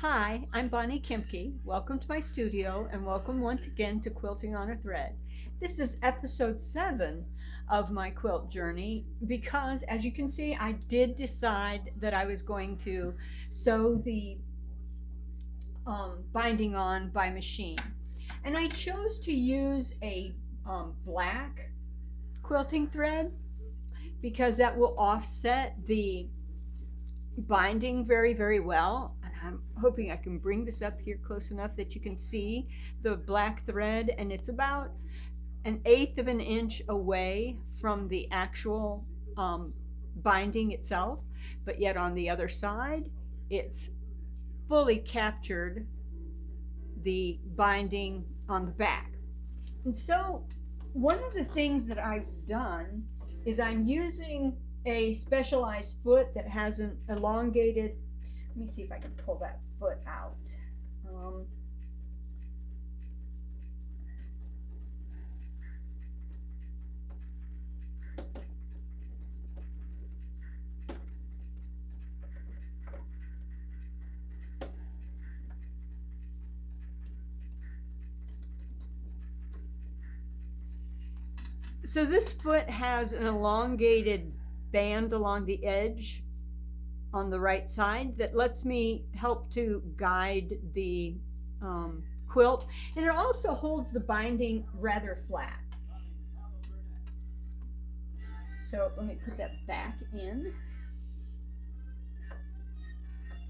Hi, I'm Bonnie Kimke. Welcome to my studio and welcome once again to Quilting on a Thread. This is episode 7 of my quilt journey because, as you can see, I did decide that I was going to sew the binding on by machine. And I chose to use a black quilting thread because that will offset the binding very, very well. And I'm hoping I can bring this up here close enough that you can see the black thread, and it's about 1/8 of an inch away from the actual binding itself, but yet on the other side, it's fully captured the binding on the back. And so one of the things that I've done is I'm using a specialized foot that has an elongated, let me see if I can pull that foot out. Um, so this foot has an elongated band along the edge on the right side that lets me help to guide the quilt, and it also holds the binding rather flat. So let me put that back in.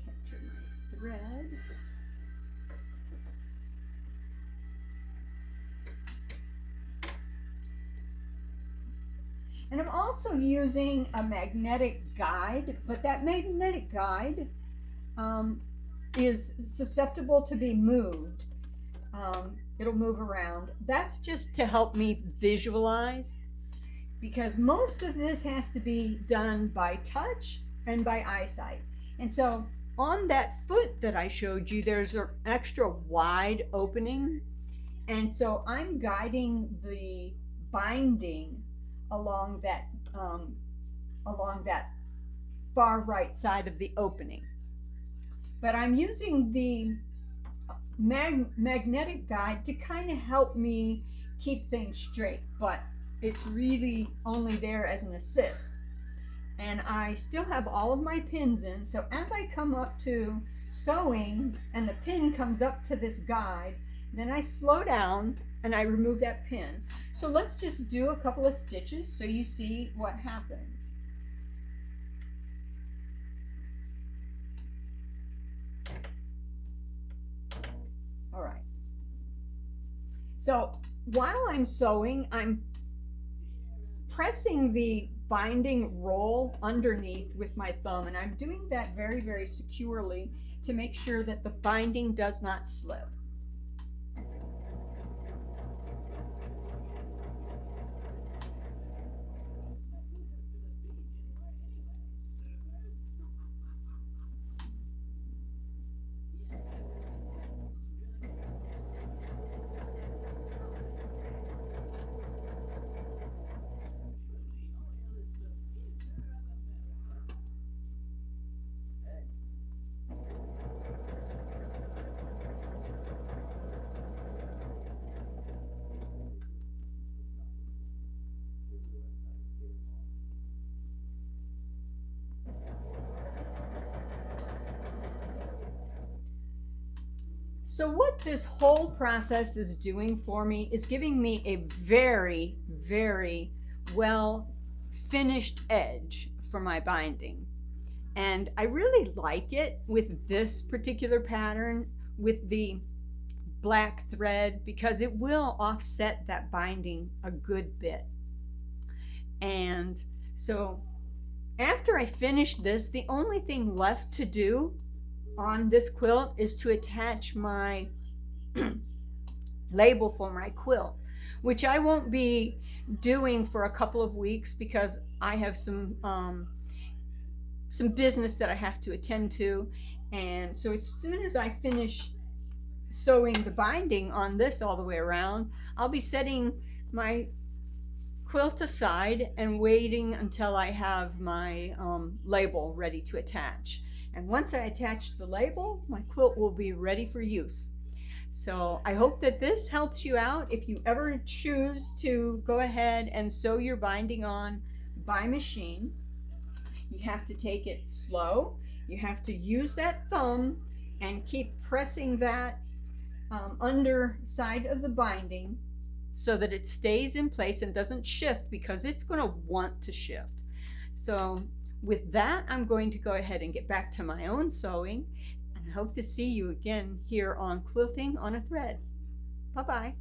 Capture my thread. And I'm also using a magnetic guide, but that magnetic guide is susceptible to be moved. It'll move around. That's just to help me visualize, because most of this has to be done by touch and by eyesight. And so on that foot that I showed you, there's an extra wide opening. And so I'm guiding the binding along that far right side of the opening. But I'm using the magnetic guide to kind of help me keep things straight, but it's really only there as an assist. And I still have all of my pins in, so as I come up to sewing and the pin comes up to this guide, then I slow down and I remove that pin. So let's just do a couple of stitches so you see what happens. All right. So while I'm sewing, I'm pressing the binding roll underneath with my thumb, and I'm doing that very, very securely to make sure that the binding does not slip. So what this whole process is doing for me is giving me a very, very well finished edge for my binding. And I really like it with this particular pattern with the black thread, because it will offset that binding a good bit. And so after I finish this, the only thing left to do on this quilt is to attach my label for my quilt, which I won't be doing for a couple of weeks because I have some business that I have to attend to. And so as soon as I finish sewing the binding on this all the way around, I'll be setting my quilt aside and waiting until I have my label ready to attach. And once I attach the label, my quilt will be ready for use. So I hope that this helps you out. If you ever choose to go ahead and sew your binding on by machine, you have to take it slow. You have to use that thumb and keep pressing that underside of the binding so that it stays in place and doesn't shift, because it's going to want to shift. So with that, I'm going to go ahead and get back to my own sewing, and I hope to see you again here on Quilting on a Thread. Bye-bye.